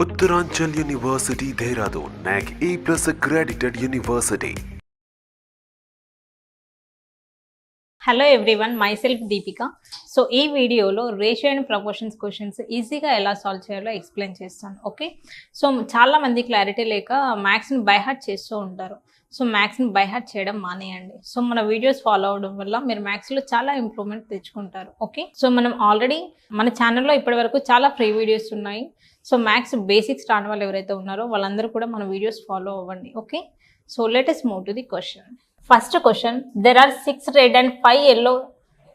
Uttaranchal University, Dehradun, NAC A+ accredited university. Hello everyone, my self Deepika. So ఈ వీడియోలో ratio and proportions questions ఈజీగా ఎలా solve చేయాలో explain చేస్తాను. ఓకే, సో చాలామంది క్లారిటీ లేక మ్యాథ్స్ని బై హార్ట్ చేస్తూ ఉంటారు. సో మ్యాథ్స్ని బై హార్ట్ చేయడం మానేయండి. సో మన వీడియోస్ ఫాలో అవడం వల్ల మీరు మ్యాథ్స్లో చాలా ఇంప్రూవ్మెంట్ తెచ్చుకుంటారు. ఓకే, సో మనం ఆల్రెడీ మన ఛానల్లో ఇప్పటివరకు చాలా ఫ్రీ వీడియోస్ ఉన్నాయి. సో మ్యాథ్స్ బేసిక్స్ రాని వాళ్ళు ఎవరైతే ఉన్నారో వాళ్ళందరూ కూడా మన వీడియోస్ ఫాలో అవ్వండి. Okay, so let us move to the question. First question, there are 6 red and 5 yellow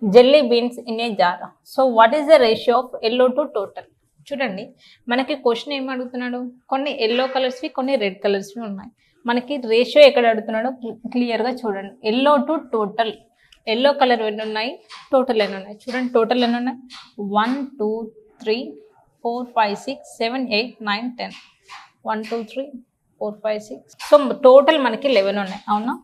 jelly beans in a jar. So what is the ratio of yellow to total? చూడండి, మనకి question ఏం అడుగుతున్నాడు, కొన్ని yellow కలర్స్వి కొన్ని red కలర్స్వి ఉన్నాయి. మనకి ratio ఎక్కడ అడుగుతున్నాడో క్లియర్గా చూడండి. Yellow to total, yellow colour ఎన్ని ఉన్నాయి, టోటల్ ఎన్ని ఉన్నాయి చూడండి. టోటల్ ఎన్ని ఉన్నాయి, 1 2 3 4 5 6 7 8 9 10. 1 2 3 4 5 6. సో టోటల్ మనకి 11 ఉన్నాయి. అవునా,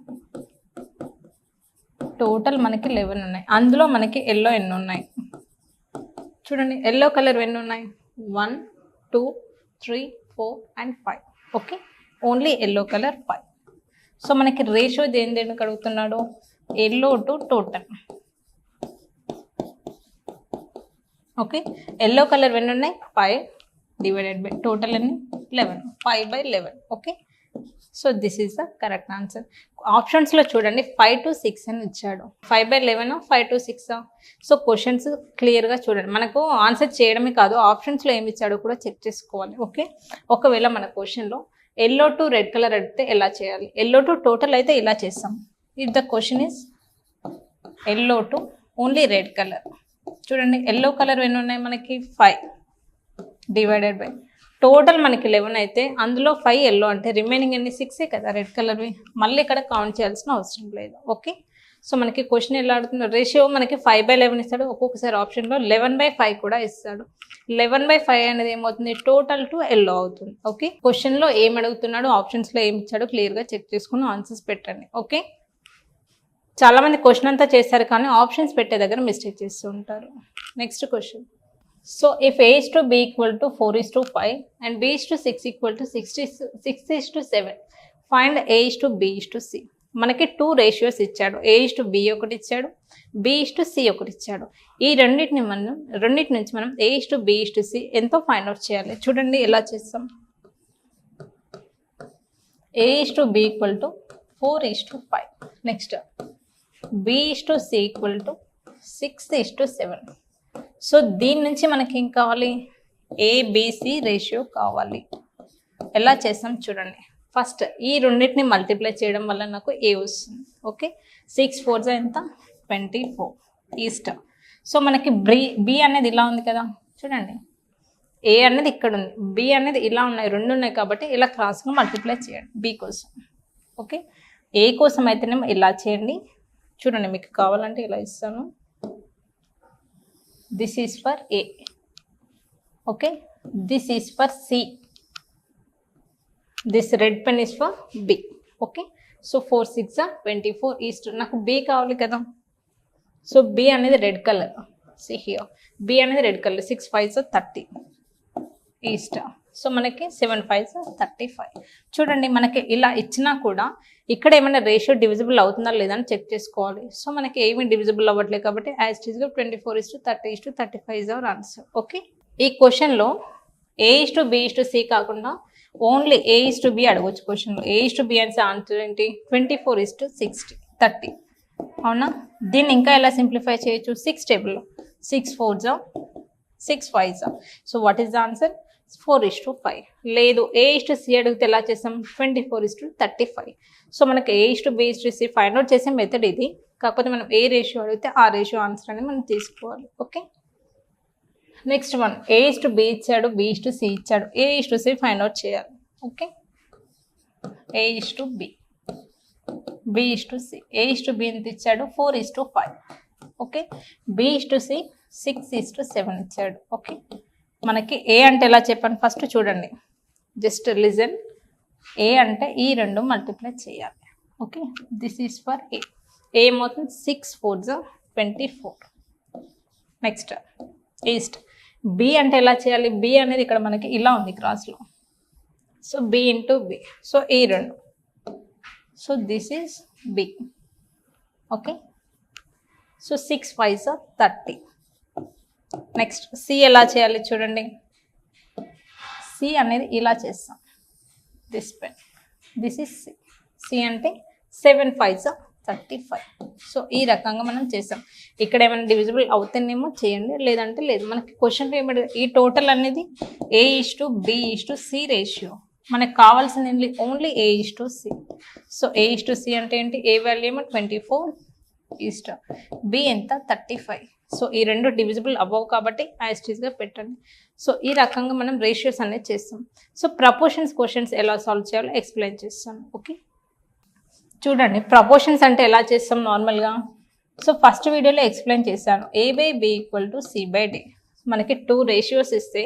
టోటల్ మనకి 11 ఉన్నాయి. అందులో మనకి ఎల్లో ఎన్ని ఉన్నాయి చూడండి. ఎల్లో కలర్ ఎన్ని ఉన్నాయి, 1 2 3 4 and 5. Okay, only yellow colour 5. So మనకి రేషియో దేనికి అడుగుతున్నాడు, yellow to total. Okay, yellow colour ఎన్ని ఉన్నాయి, 5 డివైడెడ్ బై టోటల్ ఎన్ని 11, 5/11. Okay, so this is the correct answer. ఆప్షన్స్లో చూడండి 5 to 6 అని ఇచ్చాడు. 5/11 5 to 6. సో క్వశ్చన్స్ క్లియర్గా చూడండి. మనకు ఆన్సర్ చేయడమే కాదు, ఆప్షన్స్లో ఏమి ఇచ్చాడో కూడా చెక్ చేసుకోవాలి. ఓకే, ఒకవేళ మన క్వశ్చన్లో ఎల్లో టు రెడ్ కలర్ అడిగితే ఎలా చేయాలి, ఎల్లో టు టోటల్ అయితే ఇలా చేస్తాం. If the question is yellow to only red colour, చూడండి ఎల్లో కలర్ ఎన్ని ఉన్నాయి మనకి 5 డివైడెడ్ బై టోటల్ మనకి 11 అయితే అందులో 5 ఎల్లో అంటే రిమైనింగ్ ఎన్ని 6 కదా రెడ్ కలర్వి. మళ్ళీ ఇక్కడ కౌంట్ చేయాల్సిన అవసరం లేదు. ఓకే, సో మనకి క్వశ్చన్ ఎలా అడుగుతున్నారు, రేషియో మనకి 5/11 ఇస్తాడు. ఒక్కొక్కసారి ఆప్షన్లో 11/5 కూడా ఇస్తాడు. 11/5 అనేది ఏమవుతుంది, టోటల్ టు ఎల్లో అవుతుంది. ఓకే, క్వశ్చన్లో ఏం అడుగుతున్నాడు, ఆప్షన్స్లో ఏమి ఇచ్చాడో క్లియర్గా చెక్ చేసుకుని ఆన్సర్స్ పెట్టండి. ఓకే, చాలామంది క్వశ్చన్ అంతా చేస్తారు కానీ ఆప్షన్స్ పెట్టే దగ్గర మిస్టేక్ చేస్తూ ఉంటారు. Next question. So if A is to B equal to 4 is to 5 and B is to 6 equal to 6 is to 7, find A is to B is to C. మనకి 2 ratios ఇచ్చాడు. A is to B ఒకటి ఇచ్చాడు, B is to C ఒకటి ఇచ్చాడు. ఈ రెండింటి నుంచి మనం A is to B is to C ఎంతో ఫైండ్ అవుట్ చేయాలి. చూడండి ఎలా చేస్తాం. A is to B equal to 4 is to 5. Next B is to C equal to 6 is to 7. So దీని నుంచి మనకి ఏం కావాలి, ఏబిసి రేషియో కావాలి. ఎలా చేస్తాం చూడండి. ఫస్ట్ ఈ రెండింటిని మల్టిప్లై చేయడం వల్ల నాకు ఏ వస్తుంది. ఓకే, 6 4 ఎంత 24 ఈస్ట్. సో మనకి బి అనేది ఇలా ఉంది కదా చూడండి, ఏ అనేది ఇక్కడ ఉంది, బి అనేది ఇలా ఉన్నాయి, రెండు ఉన్నాయి కాబట్టి ఇలా క్రాస్గా మల్టిప్లై చేయండి బి కోసం. ఓకే, ఏ కోసం అయితేనేమో ఇలా చేయండి. చూడండి మీకు కావాలంటే ఇలా ఇస్తాను. This is for A. Okay, this is for C. This red pen is for B. Okay, so 4 6 24 east. నాకు B కావాలి కదా. సో B అనేది red colour. See here, B అనేది రెడ్ కలర్. 6 5 30 ఈస్ట్. సో మనకి 7 5 35. చూడండి మనకి ఇలా ఇచ్చినా కూడా ఇక్కడ ఏమైనా రేషియో డివిజిబుల్ అవుతుందా లేదా అని చెక్ చేసుకోవాలి. సో మనకి ఏమి డివిజిబుల్ అవ్వట్లేదు కాబట్టి as it is 24 is to 30 is to 35 is our answer. Okay, ఈ క్వశ్చన్లో A is to B is to C కాకుండా only A is to B అడగవచ్చు. క్వశ్చన్లో A is to B అంటే ఆన్సర్ ఏంటి, 24 is to 60 30. అవునా, దీన్ని ఇంకా ఎలా సింప్లిఫై చేయొచ్చు, 6 టేబుల్లో 6 4 6 5. So what is the answer, 4 is to 5. లేదు A is to C అడిగితే ఎలా చేస్తాం, 24 is to 35. సో మనకి A is to B is to C find out చేసే మెథడ్ ఇది. కాకపోతే మనం ఏ రేషియో అడిగితే ఆ రేషియో ఆన్సర్ అనేది మనం తీసుకోవాలి. Okay, next one. A is to B ఇచ్చాడు, B is to C ఇచ్చాడు, A is to C find out చేయాలి. Okay, A is to B, B is to C. A is to B ఎంత ఇచ్చాడు, 4 is to 5. Okay, B is to C 6 is to 7 ఇచ్చాడు. Okay, మనకి ఏ అంటే ఎలా చెప్పాను first చూడండి, జస్ట్ లిజన్. ఏ అంటే ఈ రెండు మల్టిప్లై చేయాలి. Okay, this is for a. ఏమవుతుంది, 6 4 24. Next east. బి అంటే ఎలా చేయాలి, బి అనేది ఇక్కడ మనకి ఇలా ఉంది క్రాస్లో. So B into B. So ఈ రెండు. So this is B. Okay. So 6 5s 30. Next C ఎలా చేయాలి చూడండి. సి అనేది ఇలా చేస్తాం. This pen, this is C. C అంటే 7 5s 35. సో ఈ రకంగా మనం చేసాం. ఇక్కడ ఏమైనా డివిజిబుల్ అవుతానేమో చేయండి, లేదంటే లేదు. మనకి క్వశ్చన్ ఏమిటి, ఈ టోటల్ అనేది A:B:C రేషియో. మనకు కావాల్సింది ఓన్లీ A:C. సో A:C అంటే ఏంటి, ఏ వాల్యూ ఏమో 24, బి ఎంత 35. సో ఈ రెండు డివిజిబుల్ అబౌవ్ కాబట్టి యాస్టీస్గా పెట్టండి. సో ఈ రకంగా మనం రేషియోస్ అనేది చేస్తాం. సో ప్రపోర్షన్స్ క్వశ్చన్స్ ఎలా సాల్వ్ చేయాలో ఎక్స్ప్లెయిన్ చేస్తాను. ఓకే, చూడండి. ప్రపోర్షన్స్ అంటే ఎలా చేస్తాం నార్మల్గా. సో ఫస్ట్ వీడియోలో ఎక్స్ప్లెయిన్ చేశాను. A/B =C/D. మనకి 2 రేషియోస్ ఇస్తే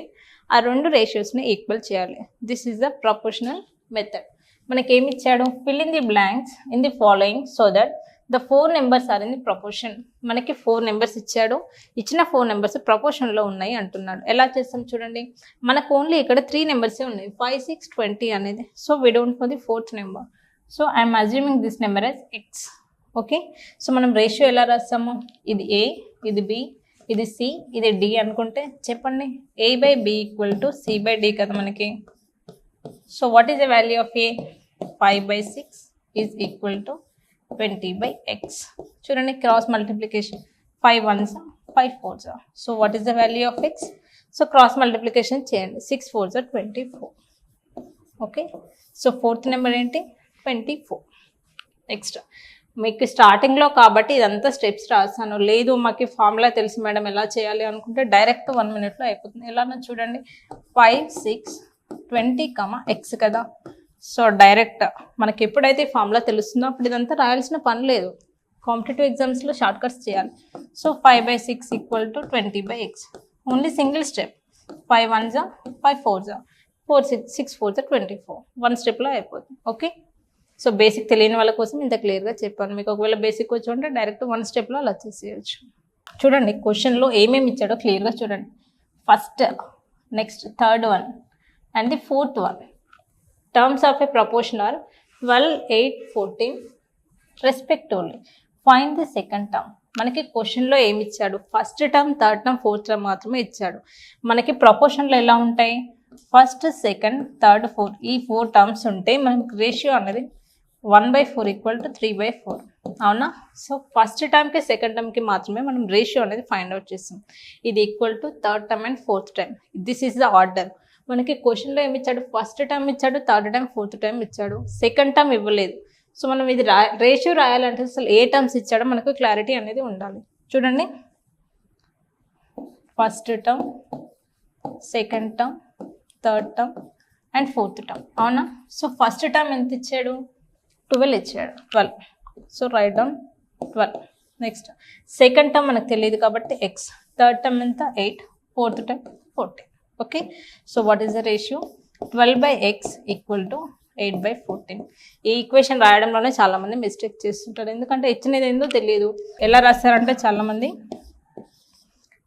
ఆ 2 రేషియోస్ని ఈక్వల్ చేయాలి. This is the proportional method. మనకి ఏమి ఇచ్చాడు, fill in the blanks in the following so that the 4 numbers are in the proportion. మనకి 4 నెంబర్స్ ఇచ్చాడు, ఇచ్చిన 4 నెంబర్స్ ప్రపోర్షన్లో ఉన్నాయి అంటున్నాడు. ఎలా చేస్తాం చూడండి. మనకు ఓన్లీ ఇక్కడ 3 నెంబర్సే ఉన్నాయి, 5 6 20 అనేది. So we don't know the 4th number. So I'm assuming this number as X. Okay. So మనం రేషియో ఎలా రాస్తాము, ఇది A, ఇది B, ఇది C, ఇది D అనుకుంటే చెప్పండి. A/B =C/D కదా మనకి. So what is the value of A? 5/6 is equal to 20/X. చూడండి, cross multiplication. 5 1s 5 4s. So what is the value of X? So cross multiplication చేయండి. 6 4s 24. Okay. So 4th number ఏంటి, 24. Next మీకు స్టార్టింగ్లో కాబట్టి ఇదంతా steps రాస్తాను. లేదు మాకు ఫార్ములా తెలుసు మేడం ఎలా చేయాలి అనుకుంటే డైరెక్ట్ 1 minute అయిపోతుంది. ఎలానో చూడండి. 5 6 20, X కదా. సో డైరెక్ట్ మనకి ఎప్పుడైతే ఫార్ములా తెలుస్తుందో అప్పుడు ఇదంతా రాయాల్సిన పని లేదు. కాంపిటేటివ్ ఎగ్జామ్స్లో షార్ట్ కట్స్ చేయాలి. So 5/6 = 20/X. Only single step. 5 1s 5 4s 6 4s 24. 1 స్టెప్లో అయిపోతుంది. ఓకే. సో బేసిక్ తెలియని వాళ్ళ కోసం ఇంత క్లియర్గా చెప్పాను. మీకు ఒకవేళ బేసిక్ వచ్చి ఉంటే డైరెక్ట్ 1 స్టెప్లో అలా చేసేయచ్చు. చూడండి, క్వశ్చన్లో ఏమేమి ఇచ్చాడో క్లియర్గా చూడండి. First, next, third one and the 4th one. Terms of a proportion are 12 8 14 respectively. Find the second term. మనకి క్వశ్చన్లో ఏమి ఇచ్చాడు, first term, third term, 4th term మాత్రమే ఇచ్చాడు. మనకి ప్రపోర్షన్లో ఎలా ఉంటాయి, ఫస్ట్ సెకండ్ థర్డ్ 4, ఈ 4 టర్మ్స్ ఉంటే మనకి రేషియో అనేది 1/4 = 3/4. అవునా. సో ఫస్ట్ టర్మ్కి సెకండ్ టర్మ్కి మాత్రమే మనం రేషియో అనేది ఫైండ్ అవుట్ చేస్తాం. ఇది equal to third term and 4th term. This is the order. మనకి క్వశ్చన్లో ఏమి ఇచ్చాడు, ఫస్ట్ టర్మ్ ఇచ్చాడు, థర్డ్ టర్మ్ 4th టర్మ్ ఇచ్చాడు, సెకండ్ టర్మ్ ఇవ్వలేదు. సో మనం ఇది రేషియో రాయాలంటే అసలు ఏ టర్మ్స్ ఇచ్చాడో మనకు క్లారిటీ అనేది ఉండాలి. చూడండి, first term, second term, third term and 4th term. అవునా. సో ఫస్ట్ టర్మ్ ఎంత ఇచ్చాడు, 12 ఇచ్చాడు, 12. So right down 12. Next second term మనకు తెలియదు కాబట్టి X. థర్డ్ టర్మ్ ఎంత 8, 4th term 14. Okay. So what is the ratio, 12/X = 8/14. ఈ ఈక్వేషన్ రాయడంలోనే చాలామంది మిస్టేక్ చేస్తుంటారు, ఎందుకంటే ఇచ్చినది ఏందో తెలియదు. ఎలా రాస్తారంటే చాలామంది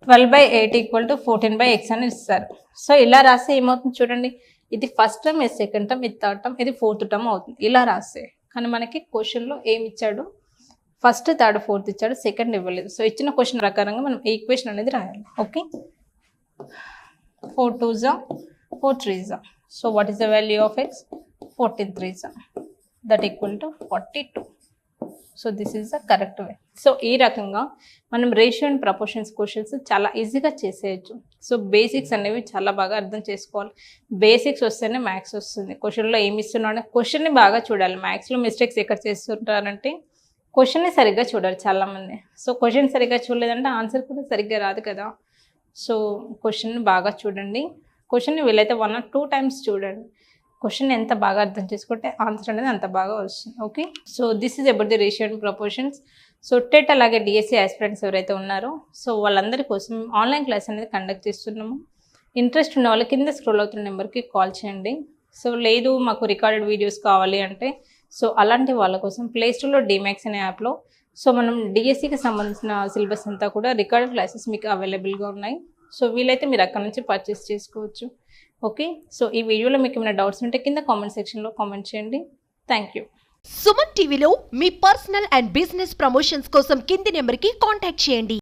12/8 = 14/X అని ఇస్తారు. సో ఇలా రాస్తే ఏమవుతుంది చూడండి, ఇది ఫస్ట్ టర్మ్, ఇది సెకండ్ టర్మ్, ఇది థర్డ్ టర్మ్, ఇది 4th టర్మ్ అవుతుంది ఇలా రాస్తే. కానీ మనకి క్వశ్చన్లో ఏమి ఇచ్చాడు, ఫస్ట్ థర్డ్ 4th ఇచ్చాడు, సెకండ్ ఇవ్వలేదు. సో ఇచ్చిన క్వశ్చన్ ప్రకారంగా మనం ఈ ఈక్వేషన్ అనేది రాయాలి. Okay. 4 2s 4 3s. So what is the value of X, 14 3s that equal to 42. So this is the correct way. So ఈ రకంగా మనం రేషియో అండ్ ప్రపోర్షన్స్ క్వశ్చన్స్ చాలా ఈజీగా చేసేయచ్చు. సో బేసిక్స్ అనేవి చాలా బాగా అర్థం చేసుకోవాలి. బేసిక్స్ వస్తేనే మ్యాథ్స్ వస్తుంది. క్వశ్చన్లో ఏమి ఇస్తున్నాడో క్వశ్చన్ని బాగా చూడాలి. మ్యాథ్స్లో మిస్టేక్స్ ఎక్కడ చేస్తుంటారంటే క్వశ్చన్ని సరిగ్గా చూడాలి చాలామంది. సో క్వశ్చన్ సరిగ్గా చూడలేదంటే ఆన్సర్ కూడా సరిగ్గా రాదు కదా. సో క్వశ్చన్ని బాగా చూడండి. క్వశ్చన్ని వీలైతే 1 or 2 times చూడండి. క్వశ్చన్ ఎంత బాగా అర్థం చేసుకుంటే ఆన్సర్ అనేది అంత బాగా వస్తుంది. Okay. So this is about the ratio and proportions. So TET అలాగే డిఎస్సి ఆస్పిరెంట్స్ ఎవరైతే ఉన్నారో సో వాళ్ళందరి కోసం ఆన్లైన్ క్లాస్ అనేది కండక్ట్ చేస్తున్నాము. ఇంట్రెస్ట్ ఉన్న వాళ్ళు కింద స్క్రోల్ అవుతున్న నెంబర్కి కాల్ చేయండి. సో లేదు మాకు రికార్డెడ్ వీడియోస్ కావాలి అంటే సో అలాంటి వాళ్ళ కోసం ప్లేస్టోర్లో డిమాక్స్ అనే యాప్లో సో మనం డిఎస్సికి సంబంధించిన సిలబస్ అంతా కూడా రికార్డెడ్ క్లాసెస్ మీకు అవైలబుల్గా ఉన్నాయి. సో వీలైతే మీరు అక్కడ నుంచి పర్చేస్ చేసుకోవచ్చు. ఓకే, సో ఈ వీడియోలో మీకు ఏమైనా డౌట్స్ ఉంటే కింద కామెంట్ సెక్షన్లో కామెంట్ చేయండి. Thank you. సుమన్ టీవీలో మీ పర్సనల్ అండ్ బిజినెస్ ప్రమోషన్స్ కోసం కింది నెంబర్కి కాంటాక్ట్ చేయండి.